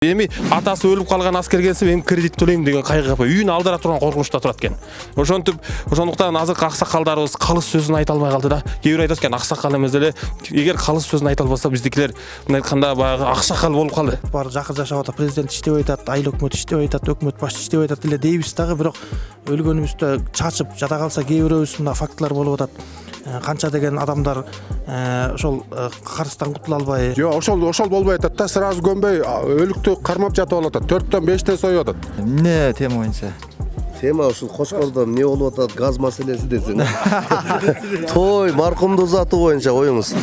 Эми атасы өлүп калган аскер келсе мен кредит төлөйм деген кайгы үйүн алдыра турган коркунучта турат экен. Ошондуктан азыркы аксакалдарыбыз калыс сөзүн айта албай калды да. Кээ бир айтат экен аксакал эмес эле эгер калыс сөзүн айта албаса биздикилер мындай айтканда баягы аксакал болуп калды. Бар жакыр жашап атат, президент иштеп атат, айыл өкмөт иштеп атат, өкмөт башчы иштеп атат эле дейбиз дагы, бирок өлгөнүбүздө чачып жада калса кээ бирөөбүз мына фактылар болуп атат. Канча деген адамдар ошол карыздан кутула албай. Жок, ошол болбой атат да, сразу көмбөй өлүктү кармап жатып алып атат. 4төн 5тен союп атат. Эмне тема боюнча? Тема ушул Кошкордо эмне болуп атат, газ маселеси десең. Той, маркумду узатуу боюнча оюңуз.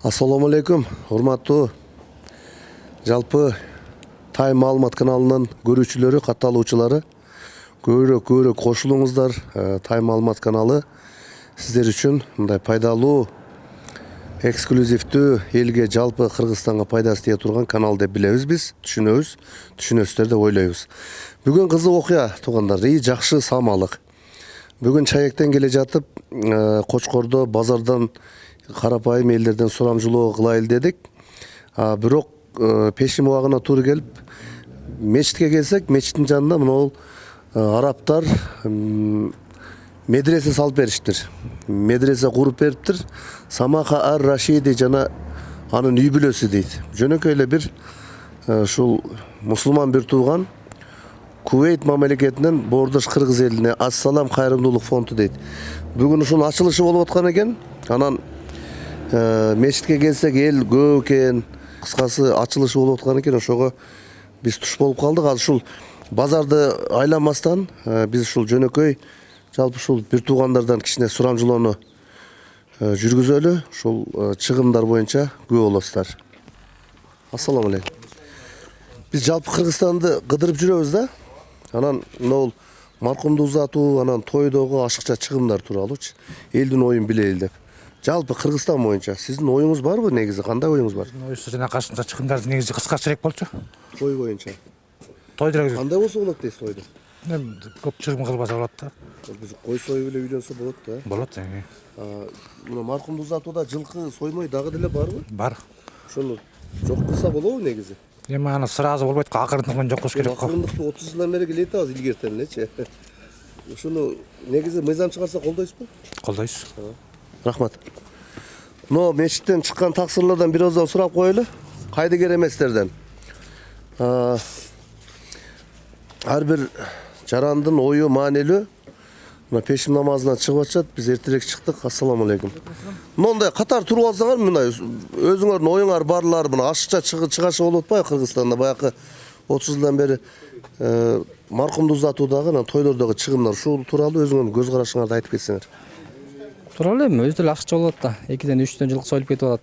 Assalamu alaikum, урматтуу жалпы Тайм маалымат каналынын көрүүчүлөрү, катталуучулары, көбүрөөк кошулуңуздар. Тайм маалымат каналы сиздер үчүн мындай пайдалуу, эксклюзивдүү, элге жалпы Кыргызстанга пайдасы тие турган канал деп билебиз биз, түшүнөсүздөр деп ойлойбуз. Бүгүн кызык окуя туугандар, жакшы самалык. Бүгүн чаектен келе жатып, Кочкордо базардан карапайым элдерден сурамжылоо кылайлы дедик. Бирок пешим убагына туура келип, мечитке келсек, мечиттин жанында мына арабтар медресе салып бериштир. Медресе куруп бериптир. Самаха ар-Рашиди жана анын үй бүлөсү дейт. Жөнөкөй эле бир ушул мусулман бир тууган Кувейт мамлекетинен Боордош Кыргыз элине Ассалам кайрымдуулук фонду дейт. Бүгүн ушунун ачылышы болуп аткан экен. Анан мечитке келсек эл көп экен, кыскасы ачылышы болуп аткан экен, ошого биз туш болуп калдык. Азыр ушул базарды айланмастан биз ушул жөнөкөй жалпы ушул бир туугандардан кичине сурамжылоону жүргүзөлү. Ушул чыгымдар боюнча күбө болосуздар. Ассаламу алейкум. Биз жалпы Кыргызстанды кыдырып жүрөбүз да. Анан мына маркумду узатуу, анан тойдогу ашыкча чыгымдар тууралуучу элдин оюн билели деп. Жалпы Кыргызстан боюнча сиздин оюңуз барбы негизи? Кандай оюңуз бар? Оюсу жана кашымча чыгымдар негизи кыскачараак болчу. Той боюнча. Тойдо Кандай болсо болот дейсиз тойдо? көп чыгым кылбаса болот да. Кой союп эле үйлөнсө болот да. Болот. Мына маркумду узатууда жылкы соймой дагы деле барбы? Бар. Ошону жок кылса болобу негизи? Эми аны сразу болбойт го, акырындыкын жок кылыш керек го. Акырындыкты 30 жылдан бери келе атабыз илгертен элечи. Ушуну негизи мыйзам чыгарса колдойсузбу? Колдойбуз. Рахмат. Но мечиттен чыккан таксырлардан бир озон сурап коелу. Кайдыгер эместерден. Ар бир жарандын ою маанилүү. Мына пешим намазынан чыгып атышат. Биз эртерээк чыктык. Ассаламу алейкум. Мындай катар туруп алсаңар, мына өзүңөрдүн оюңар барлар мына ашыкча чыгашы болуп атпайбы Кыргызстанда баягы 30 жылдан бери маркумду узатуудагы, анан тойлордогу чыгымдар ушул тууралуу өзүңөрдүн көз карашыңарды айтып кетсеңер. Тура эле эми өзү деле акча болот да. 2ден 3төн жылкы союлуп кетип атат.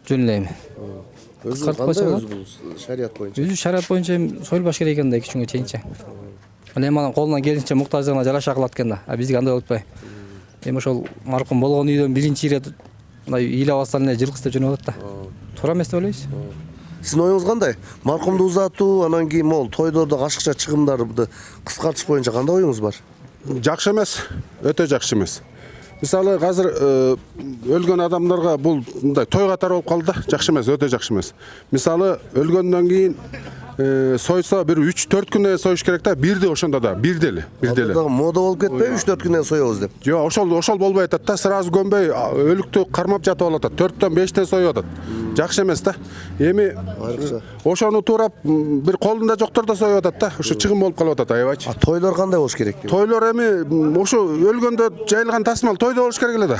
Жөн эле эми. Өзү кандай өзү бул шарият боюнча? Өзү шарият боюнча союлбаш керек экен да 2 күнгө чейинче. Эми анын колунан келинче муктаждыгына жараша кылат экен да. Бизге андай болуп атпайбы. Эми ошол маркум болгон үйдөн биринчи ирет мындай ыйлап алсаң эле жылкы істеп жөнөп атат да. Туура эмес деп ойлойбуз. Сиздин оюңуз кандай? Маркумду узатуу, анан кийин могул тойдордогу ашыкча чыгымдарды кыскартыш боюнча кандай оюңуз бар? Жакшы эмес, өтө жакшы эмес. Мисалы азыр өлгөн адамдарга бул мындай той катары болуп калды да, жакшы эмес, өтө жакшы эмес. Мисалы өлгөндөн кийин сойсо бир 3-4 күндөн союш керек да, бирди ошондо да, бирди эле. Мода болуп кетпейби 3-4 күндөн соебуз деп? Жок, ошол болбой атат да, сразу көмбөй өлүктү кармап жатып алып атат. 4төн 5тен союп атат. Жакшы эмес да. Эми ошону туурап бир колунда жоктор да союп атат да. Ошо чыгым болуп калып атат, аябайчы. Тойлор кандай болуш керек? Тойлор эми ошо өлгөндө жайылган тасмал тойдо болуш керек эле да.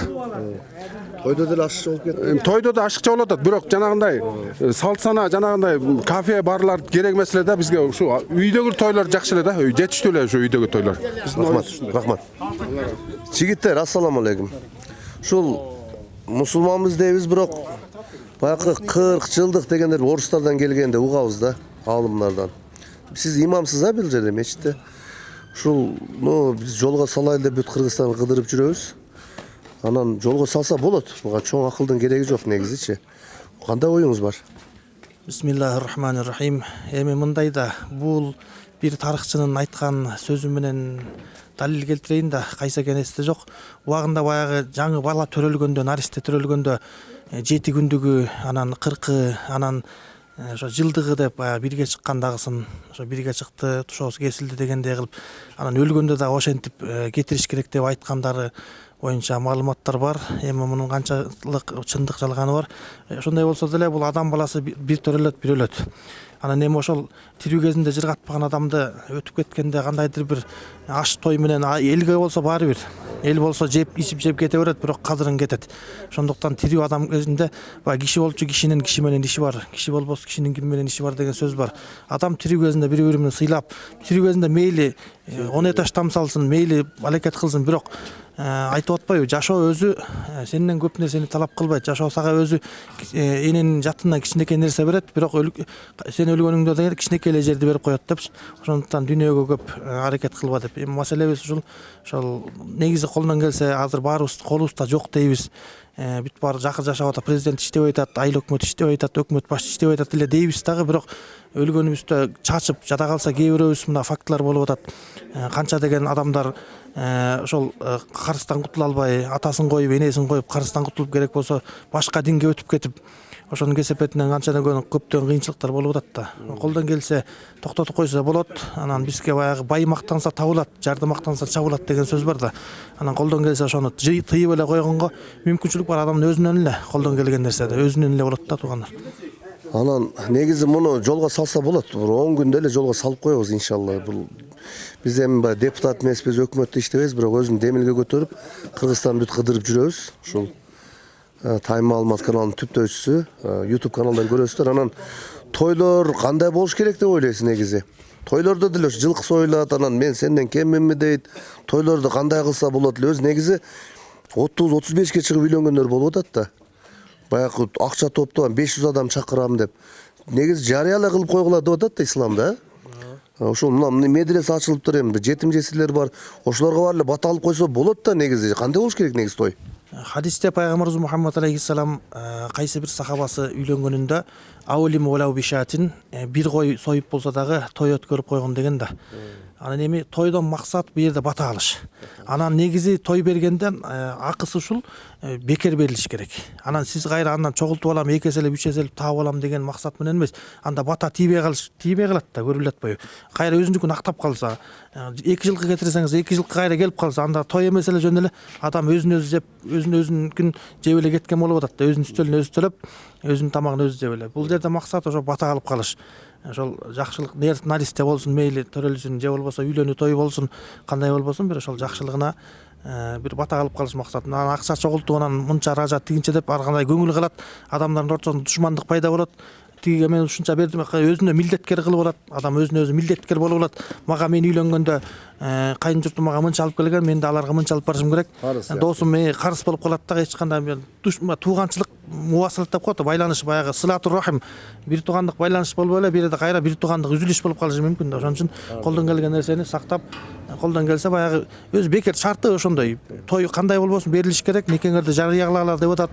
Тойдо деле ашыкча болуп кетти. Тойдо да ашыкча болуп атат, бирок жанагындай салт сана, жанагындай кафе барлар керек эмес эле да. Бизге ушу үйдөгү тойлор жакшы эле да. Жетиштүү эле ушу үйдөгү тойлор. Рахмат. Жигиттер, ассаламу алейкум. Ушул мусулманбыз дейбиз, бирок Баягы 40 жылдык дегендер орустардан келгенде угабыз да, алымдардан. Сиз имамсыз бул жерде мечитте. Ушул биз жолго салайлы деп бүт Кыргызстанды кыдырып жүрөбүз. Анан жолго салса болот. Буга чоң акылдын кереги жок негизичи. Кандай оюңуз бар? Бисмиллахир-рахманир-рахим. Эми мындай да бул бир тарыхчынын айткан сөзү менен далил келтирейин да, кайсы экени эсте жок. Убагында баягы жаңы бала төрөлгөндө, наристе төрөлгөндө 7 күндүгү, анан 40, анан ошо жылдыгы деп бирге чыккандагысын, ошо бирге чыкты, тушоосу кесилди дегендей кылып, анан өлгөндө да ошентип кетириш керек деп айткандары боюнча маалыматтар бар. Эми мунун канчалык чындык жалганы бар. Ошондой болсо деле бул адам баласы бир төрөлөт, бир өлөт. Анан эми ошол тирүү кезинде жыргатпаган адамды өтүп кеткенде кандайдыр бир аш той менен элге болсо баары бир. Эл болсо жеп кете берет, бирок кадырын кетет. Ошондуктан тирүү адам кезинде киши болчу кишинин киши менен иши бар, киши болбосо кишинин ким менен иши бар деген сөз бар. Адам тирүү кезинде бири-бири сыйлап, тирүү кезинде мейли 10 этаж там салсын, мейли аракет кылсын, бирок айтып атпайбы, жашоо өзү сенден көп нерсени талап кылбайт. Жашоо сага өзү эненин жатынан кичинекей нерсе берет, бирок сен өлгөнүңдө да кичинекей эле жерди берип коет деп. Ошондуктан дүйнөгө көп аракет кылба деп. Эми маселебиз ошол негизи колдон келсе азыр баарыбыз колубузда жок дейбиз. Бүт баары жакыр жашап атат, президент иштебей атат, айыл өкмөт иштебей атат, өкмөт башчы иштебей атат эле дейбиз дагы, бирок өлгөнүбүздө чачып жада калса кээ бирөөбүз мына фактылар болуп атат. Канча деген адамдар ошол карыздан кутула албай, атасын коюп, энесин коюп, карыздан кутулуп керек болсо башка динге өтүп кетип, ошонун кесепетинен канчадан көптөгөн кыйынчылыктар болуп атат да. Колдон келсе токтотуп койсо болот. Анан бизге баягы бай мактанса табылат, жарды мактанса чабылат деген сөз бар да. Анан колдон келсе ошону тыйып эле койгонго мүмкүнчүлүк бар, адамдын өзүнөн эле колдон келген нерседе өзүнөн эле болот да, туугандар. Анан негизи муну жолго салса болот. 10 күндө эле жолго салып коебуз иншалла. Бул биз эми депутат эмеспиз, өкмөттө иштебейбиз, бирок өзүн демилге көтөрүп, Кыргызстанды бүт кыдырып жүрөбүз. Ушул Тайм маалымат каналынын түптөөчүсү, YouTube каналдан көрөсүздөр. Анан тойлор кандай болуш керек деп ойлойсуз негизи? Тойлордо деле жылкы союлат, анан мен сенден кемминби дейт. Тойлорду кандай кылса болот эле? Өзү негизи 30-35 чыгып үйлөнгөндөр болуп атат да. Баягы акча топтогон 500 адам чакырам деп. Негизи жарыялай кылып койгула деп атат да исламда. Ошол мына медресе ачылыптыр, эми жетим жесирлер бар. Ошолорго бар эле бата алып койсо болот да негизи. Кандай болуш керек негизи той? Хадисте пайгамбарыбыз Мухаммад алейхиссалам кайсы бир сахабасы үйлөнгөнүндө аулим улау бишатин, бир кой союп болсо дагы той өткөрүп койгон деген да. Анан эми тойдон максат бул жерде бата алыш. Анан негизи той бергенден акысы ушул бекер берилиш керек. Анан сиз кайра андан чогултуп алам, 2 эселеп 3 эселеп таап алам деген максат менен эмес. Анда бата тийбей калат да, көрүлүп атпайбы. Кайра өзүнүкүн актап калса, 2 жылкы кетирсеңиз 2 жылкы кайра келип калса, анда той эмес эле жөн эле адам өзүн өзү жеп, өзүнүкүн жеп эле кеткен болуп атат да. Өзүнүн үстөлүн өзү төлөп, өзүнүн тамагын өзү жеп эле. Бул жерде максат ошо бата алып калыш. Ошол жакшылык наристе болсун, мейли төрөлсүн, же болбосо үйлөнүү той болсун, кандай болбосун, бир ошол жакшылыгына бир бата алып калыш максатында. Анан акча чогултуп, анан мынча ражат тигинче деп ар кандай көңүл калат, адамдардын ортосунда душмандык пайда болот. Тиги мен ушунча бердим, өзүнө милдеткер кылып алат, адам өзүнө өзү милдеткер болуп алат. Мага мен үйлөнгөндө кайын журтум мага мынча алып келген, мен да аларга мынча алып барышым керек. Досум карыс болуп калат да, эч кандай тууганчылык мувасалат деп коет, байланыш, баягы сылатур рахим, бир туугандык байланыш болбой эле бир кайра бир туугандык үзүлүш болуп калышы мүмкүн да. Ошон үчүн колдон келген нерсени сактап, колдон келсе баягы өзү бекер шарты ошондой. Той кандай болбосун берилиш керек, никеңерди жарыя кылалар деп атат.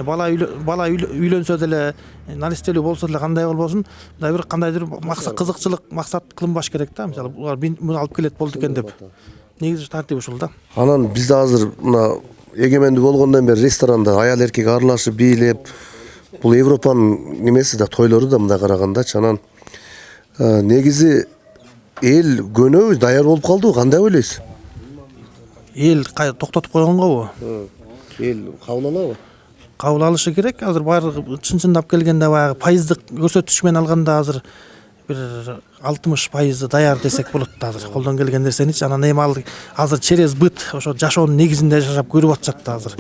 Бала үйлөнсө деле, наристелүү болсо деле кандай болбосун, мындай бир кандайдыр максат, кызыкчылык максат кылынбаш керек да. Мисалы булар муну алып келет болду экен деп. Негизи тартип ушул да. Анан бизде азыр мына эгемендүү болгондон бери ресторанда аял эркек аралашып бийлеп, бул Европанын немеси да, тойлору да мындай карагандачы. Анан негизи эл көнөбү, даяр болуп калдыбы, кандай ойлойсуз? Эл токтотуп койгонгобу? Эл кабыл алабы? Кабыл алышы керек. Азыр баардыгы чын-чындап келгенде баягы пайыздык көрсөтүш менен алганда азыр бир 60% даяр десек болот да азыр колдон келген нерсеничи. Анан эми ал азыр через быт ошо жашоонун негизинде жашап көрүп атышат да азыр.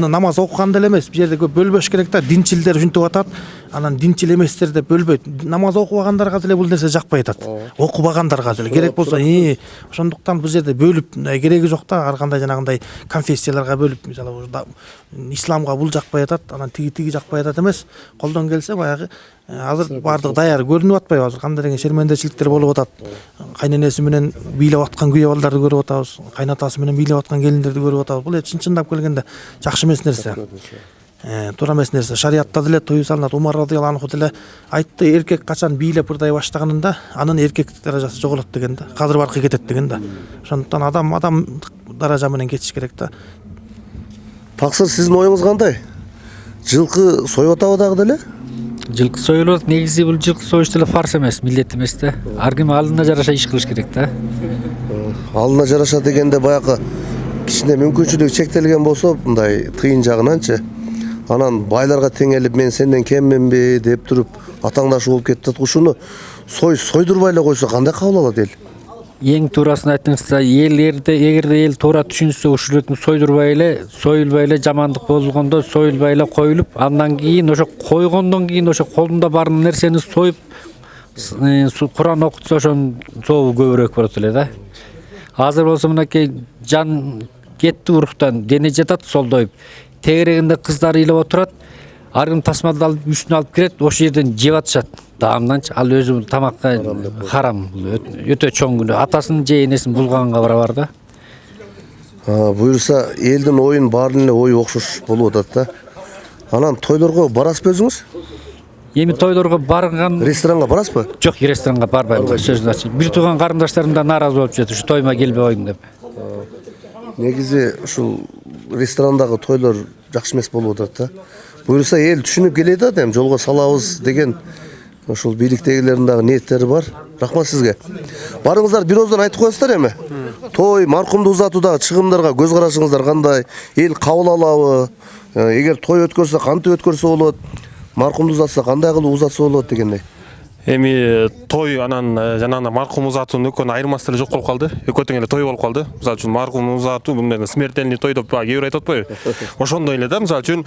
Намаз окуганда эле эмес, бул жерде көп бөлбөш керек да. Динчилдер ушинтип атат. Анан динчил эместер деп бөлбөйт. Намаз окубагандарга деле бул нерсе жакпай атат. Окубагандарга деле керек болсо, ошондуктан бул жерде бөлүп кереги жок да. Ар кандай жанагындай конфессияларга бөлүп, мисалы исламга бул жакпай атат, анан тиги жакпай атат эмес. Колдон келсе баягы азыр баардык даяр көрүнүп атпайбы азыр кандай деген шермендечиликтер болуп атат. Кайненеси менен бийлеп аткан күйөө балдарды көрүп атабыз, кайнатасы менен бийлеп аткан келиндерди көрүп атабыз. Бул чынчындап келгенде жакшы эмес нерсе. Туура эмес нерсе. Шариатта деле той салынат. Умар радыйаллаху анху деле айтты, эркек качан бийлеп ырдай баштаганында анын эркектик даражасы жоголот деген да. Кадыр баркы кетет деген да. Ошондуктан адам даража менен кетиш керек да. Тақсыр, сиздин оюңуз кандай? Жылкы союп атабы дагы деле? Жылкы союлат, негизи бул жылкы союш деле фарз эмес, милдет эмес да. Ар ким алдына жараша иш кылыш керек да. Алдына жараша дегенде баягы кичине мүмкүнчүлүгү чектелген болсо, мындай тыйын жагынанчы. Анан байларга теңелип мен сенден кемменби деп туруп атаңдашып болуп кетет. Ушуну сойдурбай эле койсо кандай кабыл алат эл? Эң туурасын айттыңыз да, эгерде эл туура түшүнсө, ушулөрдүн союлбай эле жамандык болгондо союлбай эле коюлуп, андан кийин ошо койгондон кийин ошо колунда бар нерсени союп Куран окутса ошонун сообу көбүрөөк болот эле да. Азыр болсо мынакей жан кетти уруктан, дене жатат солдоюп. Тегерегинде кыздар ыйлап отурат. Ар ким тасмалды алып үстүнө алып кирет, ошол жерден жеп атышат. Даамданчы ал өзү тамакка харам, өтө чоң күнөө. Атасын же энесин булганга барабар да. Буюрса элдин оюн баарын эле ою окшош болуп атат да. Анан тойлорго барасызбы өзүңүз? Эми тойлорго барган Ресторанга барасызбы? жок, ресторанга барбайм. Сөзүн ачып. Бир тууган карындаштарым да нааразы болуп жатат, ушу тойма келбей койдуң деп. Негизи ушул ресторандагы тойлор жакшы эмес болуп атат да. Буюрса эл түшүнүп келет да, эми жолго салабыз деген ушул бийликтегилердин дагы ниеттери бар. Рахмат сизге. Барыңыздар бир ооздон айтып коесуздар эми. Той, маркумду узатуудагы чыгымдарга көз карашыңыздар кандай? Эл кабыл алабы? Эгер той өткөрсө кантип өткөрсө болот? Маркумду узатса кандай кылып узатса болот дегендей. Эми той анан жанагы маркум узатуунун экөөнүн айырмасы деле жок болуп калды. Экөө тең эле той болуп калды. Мисалы үчүн маркум узатуу мындай смертельный той деп кээ бир айтып атпайбы? Ошондой эле да. Мисалы үчүн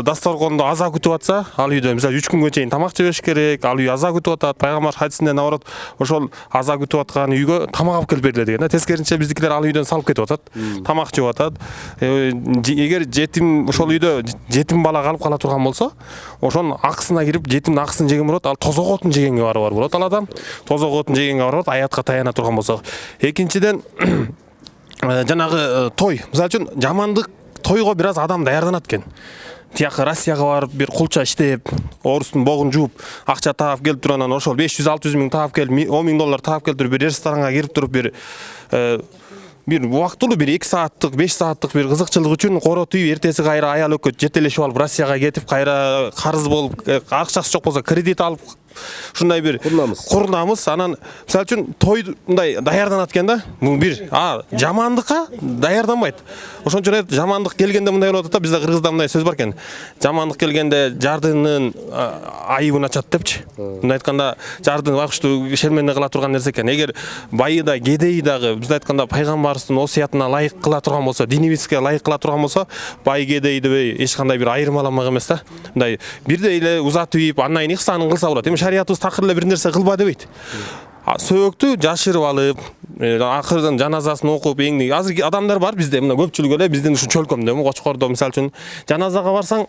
дасторкондо аза күтүп атса, ал үйдө мисалы 3 күнгө чейин тамак жебеш керек. Ал үй аза күтүп атат. Пайгамбар хадисинде наоборот, ошол аза күтүп аткан үйгө тамак алып келип берилет деген да. Тескерисинче биздикилер ал үйдөн салып кетип атат. Тамак жеп атат. Эгер жетим ошол үйдө жетим бала калып кала турган болсо, ошонун акысына кирип жетимдин акысын жеген болот. Ал тозок отун жегенге барабар болот ал адам. Тозок отун жегенге барабар болот, аятка таяна турган болсо. Экинчиден жанагы той. Мисалы үчүн жамандык тойго бир аз адам даярданат экен. Тияка Россияга барып бир кулча иштеп, орустун богун жууп, акча таап келип туруп анан ошол 500-600 миң таап келип, 10 миң доллар таап келип туруп бир ресторанга кирип туруп бир убактылуу бир 2 сааттык 5 сааттык бир кызыкчылык үчүн коро түйүп эртеси кайра аял өккө жетелешип алып Россияга кетип кайра карыз болуп акчасы жок болсо кредит алып ушундай бир курнамыз. Анан мисалы үчүн той мындай даярданат экен да. Бул бир жамандыкка даярданбайт. Ошон үчүн жамандык келгенде мындай болуп атат да. Бизде Кыргызда мындай сөз бар экен. Жамандык келгенде жардынын айыбын ачат депчи. Мындай айтканда жардын байкушту шерменде кыла турган нерсе экен. Эгер байы да кедейи дагы бизде айтканда пайгамбарыбыздын осуятына ылайык кыла турган болсо, динибизге ылайык кыла турган болсо, бай кедей дебей эч кандай бир айырмаламак эмес да. Мындай бирдей эле узатып ийип, андан кийин ихсанын кылса болот. Эми шариятыбыз такыр эле бир нерсе кылба дебейт. Сөөгтү жашырып алып, акырдан жаназасын окуп, азыр адамдар бар бизде, мына көпчүлүк эле биздин ушу чөлкөмдөмү, Кочкордо мисалы үчүн жаназага барсаң,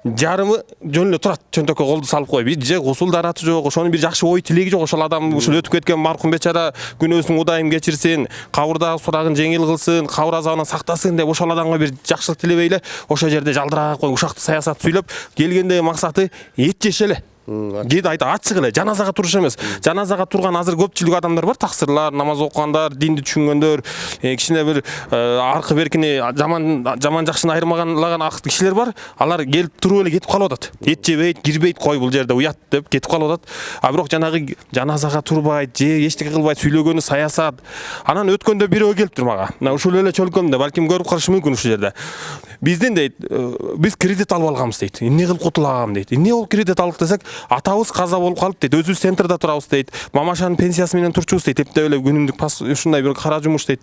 жарымы жөн эле турат, чөнтөккө колду салып коюп, же гусул дараты жок, ошонун бир жакшы ой тилеги жок. Ошол адам ушул өтүп кеткен маркум бечара күнөөсүн удайым кечирсин, кабырдагы сурагын жеңил кылсын, кабыр азабынан сактасын деп ошол адамга бир жакшылык тилебей эле ошол жерде жалдырап коюп ушакты саясат сүйлөп, келгендеги максаты эт жеш эле. Кээде айта ачык эле жаназага туруш эмес. Жаназага турган азыр көпчүлүк адамдар бар, таксырлар, намаз окугандар, динди түшүнгөндөр, кичине бир аркы беркини жаман жакшыны айырмаганлаган акыт кишилер бар. Алар келип туруп эле кетип калып атат. Эт жебейт, кирбейт, кой бул жерде уят деп кетип калып атат. Бирок жанагы жаназага турбайт, же эчтеке кылбайт, сүйлөгөнү саясат. Анан өткөндө бирөө келиптир мага. Мына ушул эле чөлкөмдө балким көрүп калышы мүмкүн ушул жерде. Биздин дейт, биз кредит алып алганбыз дейт. Эмне кылып кутулагам дейт. Эмне болуп кредит алдык десек, атабыз каза болуп калып дейт, өзүбүз центрда турабыз дейт, мамашанын пенсиясы менен турчубуз дейт, эптеп эле күнүмдүк ушундай бир кара жумуш дейт.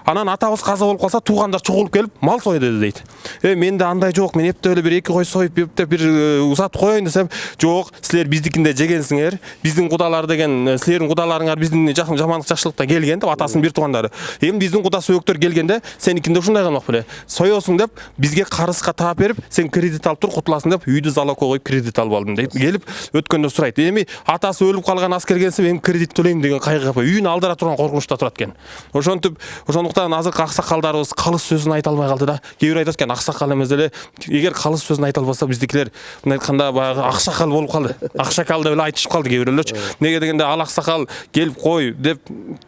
Анан атабыз каза болуп калса туугандар чогулуп келип мал сойду дейт. Менде андай жок, мен эптеп эле бир 2 кой союп эптеп бир узатып коеюн десем, жок, силер биздикинде жегенсиңер, биздин кудалар деген силердин кудаларыңар биздин жамандык жакшылыкта келген деп атасынын бир туугандары. Эми биздин куда сөйөктөр келгенде сеникинде ушундай кылмак беле. Соёсуң деп бизге карызга таап берип, сен кредит алып тур, кутуласың деп үйдү залогко коюп кредит алып алдым деп келип өткөндө сурайт. Эми атасы өлүп калган аскер келсе эми кредит төлөйм деген кайгы капа. Үйүн алдыра турган коркунучта турат экен. Ошондуктан азыркы аксакалдарыбыз калыс сөзүн айта албай калды да. Кээ бир айтат экен, аксакал эмес эле, эгер калыс сөзүн айта албаса биздикилер мындай айтканда баягы акшакал болуп калды. Акшакал деп эле айтышып калды кээ бирлерчи. Неге дегенде ал аксакал келип кой деп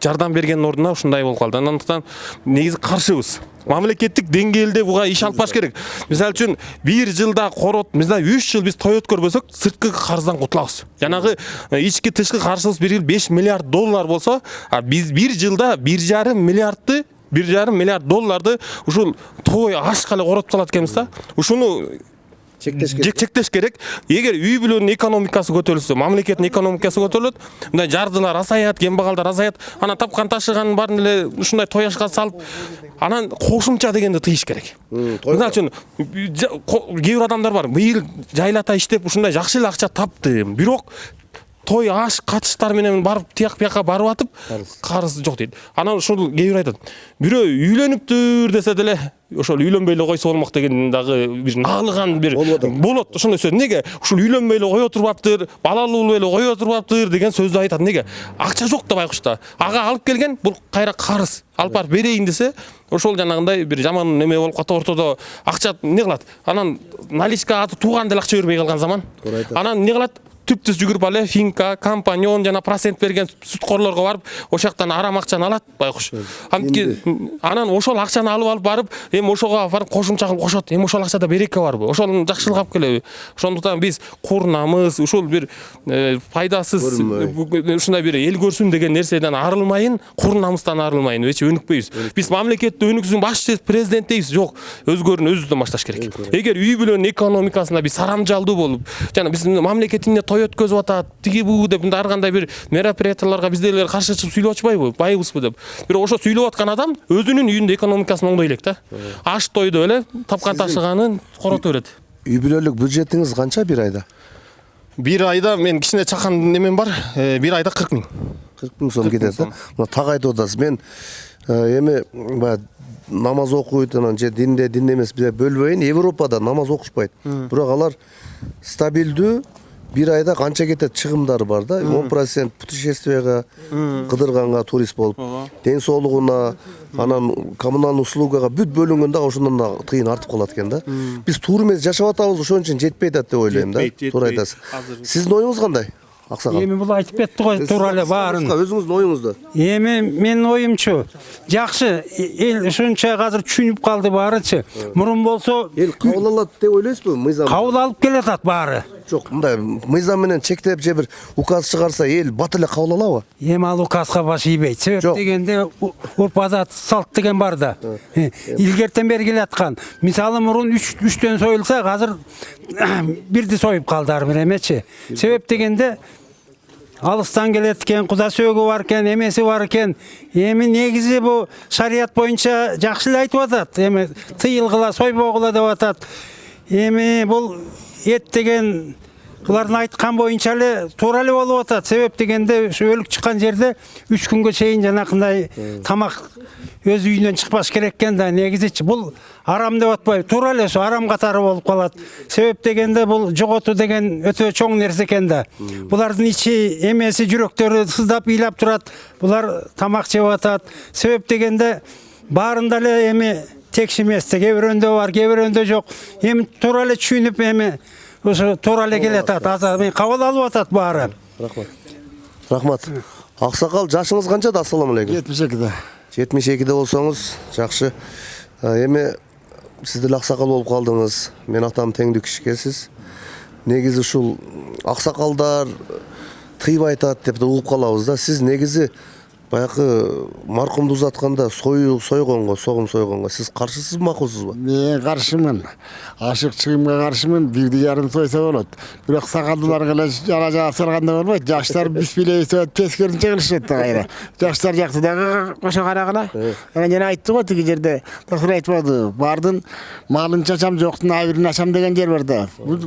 жардам бергендин ордуна ушундай болуп калды. Андыктан негизи каршыбыз. Мамлекеттик деңгээлде буга иш алып баш керек. Мисалы үчүн 1 жылда корот, мисалы 3 жыл биз той өткөрбөсөк, сырткы карыздан кутулабыз. Жанагы ички тышкы каржыбыз 1,5 миллиард доллар болсо, биз 1 жылда 1,5 миллиард долларды ушул той ашка эле коротуп салат экенбиз да. Ушуну чектеш керек. Эгер үй бүлөнүн экономикасы көтөрүлсө, мамлекеттин экономикасы көтөрүлөт, мындай жардылар азаят, кембагалдар азаят, анан тапкан ташыганын баарын эле ушундай той ашка салып, анан кошумча дегенди тыйыш керек. Мисалы үчүн кээ бир адамдар бар, быйыл жайлата иштеп ушундай жакшы эле акча тапты, бирок той аш катыштар менен барып тияк бияка барып атып, карыз жок дейт. Анан ушул кээ бир айтат, бирөө үйлөнүптүр десе деле, ошол үйлөнбөй эле койсо болмок деген дагы бир наалыган бир болот. Ошондой сөз. Неге ушул үйлөнбөй эле кое турбаптыр, балалуу эле кое турбаптыр деген сөздү айтат. Неге? Акча жок да байкушта. Ага алып келген, бул кайра карыз. Алып барып берейин десе, ошол жанагындай бир жаман неме болуп калат, ортодо акча не кылат? Анан наличка аты тууган деле акча бербей калган заман. Анан не кылат? Түптүз жүгүрүп алып, финка, компаньон жана процент берген сүткорлорго барып, ошоктан арам акчаны алат байкуш. Анан ошол акчаны алып барып, эми ошого барып кошумча кылып кошот. Эми ошол акчада береке барбы? Ошонун жакшылыгы алып келеби? Ошондуктан биз курнамыз, ушул бир пайдасыз ушундай бир эл көрсүн деген нерседен арылмайын, курнамыздан арылмайын, эч өнүкпөйбүз. Биз мамлекетте өнүксүн башчы президент дейбиз, жок. Өзгөрүүнү өзүбүздөн башташ керек. Эгер үй бүлөнүн экономикасына биз сарамжалдуу болуп, жана биздин мамлекеттин той өткөзүп атат, тиги бу деп ар кандай бир мероприятияларга бизделер каршы чыгып сүйлөп атпайбы, байыбызбы деп. Бирок ошо сүйлөп аткан адам өзүнүн үйүндө экономикасын оңдой элек да. Аш тойдо эле тапкан ташыганын корото берет. Үй бүлөлүк бюджетиңиз канча бир айда? Бир айда мен кичине чакан немем бар, бир айда 40 000. 40 000 сом кетет да. Мына так айтып атасыз. Мен эми баягы намаз окуйт, анан же динде эмес бизде бөлбөйүн. Европада намаз окушпайт. Бирок алар стабилдүү бир айда канча кетет чыгымдары бар да. 10% путешествияга, кыдырганга, турист болуп, ден соолугуна, анан коммуналдык услугага бүт бөлүнгөндө ошондон да тыйын артып калат экен да. Биз туура эмес жашап атабыз, ошон үчүн жетпей атат деп ойлойм да. Туура айтасыз. Сиздин оюңуз кандай? Аксакал. Эми бул айтып кетти го туура эле баарын. Өзүңүздүн оюңузду. Эми менин оюмчу, жакшы эл ушунча азыр түшүнүп калды баарычы. Мурун болсо Эл кабыл алат деп ойлойсузбу мыйзам? кабыл алып келатат баары. Жок, мындай мыйзам менен чектеп же бир указ чыгарса эл бат эле кабыл алабы? Эми ал указга баш ийбейт. Себеп дегенде урп адат, салт деген бар да. Илгертен бери келаткан. Мисалы мурун 3төн союлса, азыр бирди союп калды ар бир эмечи. Себеп дегенде алыстан келет экен, куда сөөгү бар экен, эмеси бар экен. Эми негизи бу шарият боюнча жакшы эле айтып атат. Эми тыйылгыла, сойбогула деп атат. Эми бул эт деген булардын айткан боюнча эле туура эле болуп атат. Себеп дегенде ушу өлүк чыккан жерде 3 күнгө чейин жанакындай тамак өз үйүнөн чыкпаш керек экен да. Негизичи бул арам деп атпайбы, туура эле ошо арам катары болуп калат. Себеп дегенде бул жоготуу деген өтө чоң нерсе экен да. Булардын ичи, эмеси, жүрөктөрү сыздап, ыйлап турат. Булар тамак жеп атат. Себеп дегенде баарында эле эми текш эмес, кээ бирөөндө бар, кээ бирөөндө жок. Эми туура эле түшүнүп, эми ошо туура эле келатат. Азыр мен кабыл алып атат баары. Рахмат. Рахмат. Аксакал, жашыңыз канчада? Ассаламу алейкум. 72-де. 72-де болсоңуз жакшы. Эми сиз деле аксакал болуп калдыңыз. Мен атам теңдүү кишикесиз. Негизи ушул аксакалдар тыйбай айтат деп да угуп калабыз да. Сиз негизи баягы маркумду узатканда сойгонго, согум сойгонго сиз каршысызбы, макулсузбу? Мен каршымын. Ашык чыгымга каршымын. 1,5 сойса болот. Бирок сакалдуулар эле жана жаап сурганда болбойт. Жаштар биспилейсе тескеринче кылышат кайра. Жаштар жакты дагы кошо карагыла. Анан жана айтты го тиги жерде. Тасыр айтпады. Бардын малын чачам жоктун айбирин ачам деген жер бар да. Бул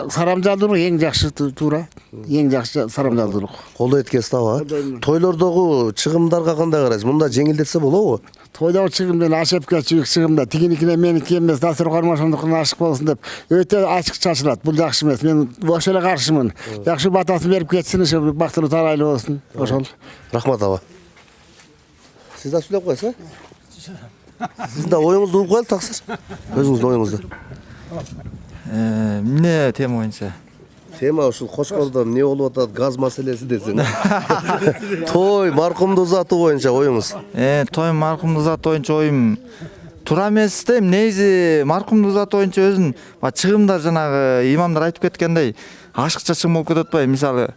сарамжалдуулук эң жакшы туура. Эң жакшы сарамжалдуулук. Колдой эткенсиз таба. Тойлордогу чыгымдарга кандай карайсыз? Мында жеңилдетсе болобу? Тойда чыгымдан ашепке чыгымда тигиникине меники эмес дасыр кармашындыкына ашык болсун деп өтө ачык чачылат. Бул жакшы эмес. Мен ошол эле каршымын. Жакшы батасын берип кетсин, ошо бактылуу тарайлуу болсун. Ошол. Рахмат аба. Сиз да сүйлөп койсуз, Сиздин да оюңузду угуп коелу таксыр. Өзүңүздүн оюңузду. Эмне тема боюнча? Тема ушул Кошкордо эмне болуп атат, газ маселеси десең. Той, маркумду узатуу боюнча оюңуз. Той маркумду узатуу боюнча оюм туура эмес да. Негизи маркумду узатуу боюнча өзүн чыгымдар жанагы имамдар айтып кеткендей ашыкча чыгым болуп кетип атпайбы? Мисалы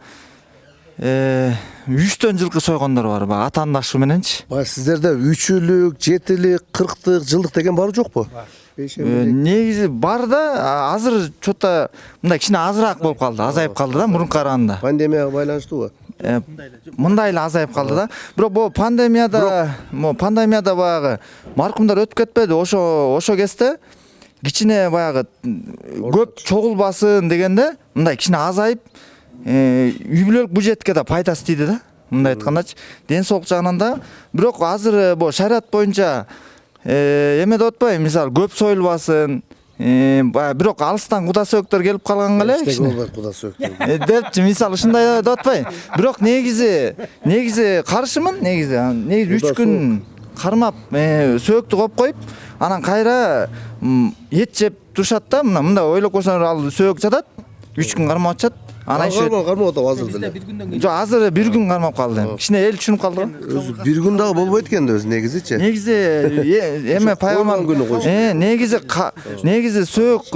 3 жылкы сойгондор бар, атаандашы мененчи. Сиздерде 3-лүк, 7-лик, 40-лык, жылдык деген бар жокпу? Негизи бар да, азыр чота мындай кичине азыраак болуп калды, азайып калды да мурунку караганда. Пандемияга байланыштуубу? Мындай эле азайып калды да. Бирок бул пандемияда баягы маркумдар өтүп кетпеди. Ошо кезде кичине баягы көп чогулбасын дегенде мындай кичине азайып, үй бүлөлүк бюджетке да пайдасы тийди да. Мындай айткандачы, ден соолук жагынан да. Бирок азыр бул шариат боюнча эме деп атпайбы? Мисалы көп союлбасын. Бирок алыстан куда сөктөр келип калганга эле кичине. Куда сөктөр. Депчи, мисалы ушундай деп атпайбы? Бирок негизи каршымын, негизи 3 күн кармап, сөөктү коюп коюп, анан кайра эт жеп турушат да. Мындай ойлоп койсоңор ал сөөк жатат, 3 күн кармап атышат. Анан кармап атат азыр деле. Жок, азыр 1 күн кармап калды. Кичине эл түшүнүп калды го. Өзү 1 күн дагы болбойт экен да өзү негизичи. Негизи эме пайгамбар күнү койсун. негизи сөөк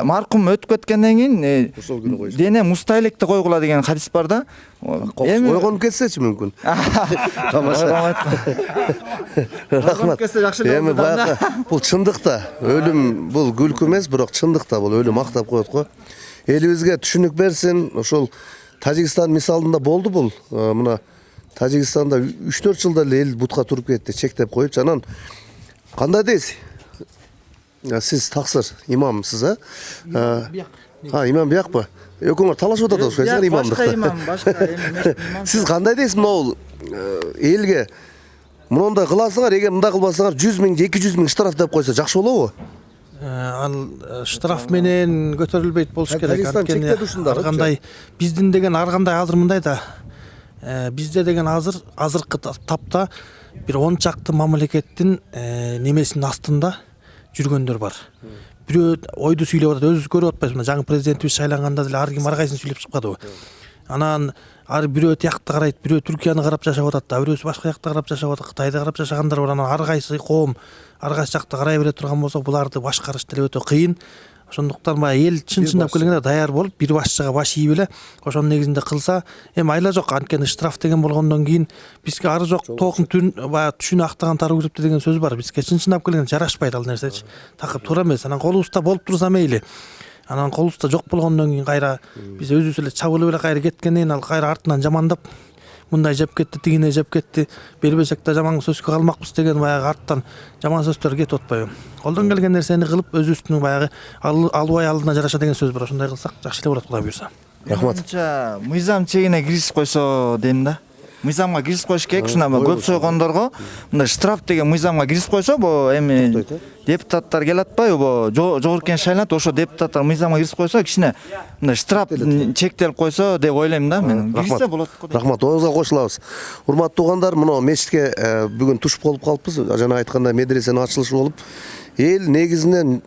маркум өтүп кеткенден кийин Ошол күнү койсун. дене мустайликти койгула деген хадис бар да. Ойгонуп кетсечи мүмкүн. Тамаша. Рахмат. Эми баягы бул чындыкта өлүм бул күлкү эмес, бирок чындыкта бул өлүм мактап коет го. Элибизге түшүнүк берсин. Ошол Тажикстан мисалында болду бул. Мына Тажикстанда 3-4 жылда эл бутка туруп кетти, чектеп коюп. Анан кандай дейсиз? Сиз таксыр имамсыз, имам биякпы? Экөөңөр талашып атат ошо имамдыкты. Сиз кандай дейсиз могул элге мындай кыласыңар, эгер мындай кылбасаңар 100 миң, 200 миң штраф деп койсо жакшы болобу? Ал штраф менен көтөрүлбөйт болуш керек. Анткени ар кандай биздин деген ар кандай азыр мындай да. Бизде деген азыркы тапта бир 10 чакты мамлекеттин немесинин астында жүргөндөр бар. Бирөө ойду сүйлөп атат, өзүбүз көрүп атпайбызбы? Жаңы президентибиз шайланганда деле ар ким ар кайсын сүйлөп чыкпадыбы? Анан ар бирөө тиякты карайт, бирөө Түркияны карап жашап атат да, бирөөсү башка жакта карап жашап атат, Кытайды карап жашагандар бар. Анан ар кайсы коом ар кайсы жакта карай бере турган болсо, буларды башкарыш деле өтө кыйын. Ошондуктан эл чын-чындап келгенде даяр болуп, бир башчыга баш ийип эле ошонун негизинде кылса, эми айла жок. Анткени штраф деген болгондон кийин бизге ары жок тоокун түшүнү актаган тары күрүптү деген сөз бар. Бизге чын-чындап келгенде жарашпайт ал нерсечи. Такыр туура эмес. Анан колубузда болуп турса мейли. Анан колубузда жок болгондон кийин кайра биз өзүбүз эле чабылып эле кайра кеткенден кийин ал кайра артынан жамандап, мындай жеп кетти, тигине жеп кетти, бербесек да жаман сөзгө калмакпыз деген баягы арттан жаман сөздөр кетип атпайбы? Колдон келген нерсени кылып өзүбүздүн баягы албай алдына жараша деген сөз бар. Ошондой кылсак жакшы эле болот, Кудай буйрса. Рахмат. Мыйзам чегине киргизип койсо дейм да. Мыйзамга киргизип коюш керек. Ушундай көп сойгондорго мындай штраф деген мыйзамга киргизип койсо, бу эми депутаттар келип атпайбы? Бу жогорку кеңеш шайланат, ошо депутаттар мыйзамга киргизип койсо, кичине мындай штраф чектелип койсо деп ойлойм да мен. Киргизсе болот го. Рахмат, оңузга кошулабыз. Урматтуу туугандар, мына мечитке бүгүн туш болуп калыппыз. Жана айткандай медресенин ачылышы болуп, эл негизинен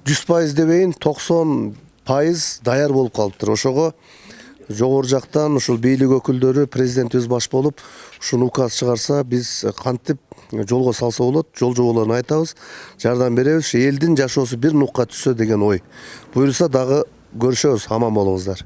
100% дебейин 90% даяр болуп калыптыр. Ошого жогору жактан ушул бийлик өкүлдөрү, президентибиз баш болуп, ушуну указ чыгарса, биз кантип жолго салса болот, жол жоболорун айтабыз, жардам беребиз. Элдин жашоосу бир нукка түссө деген ой. Буюрса дагы көрүшөбүз. Аман болуңуздар.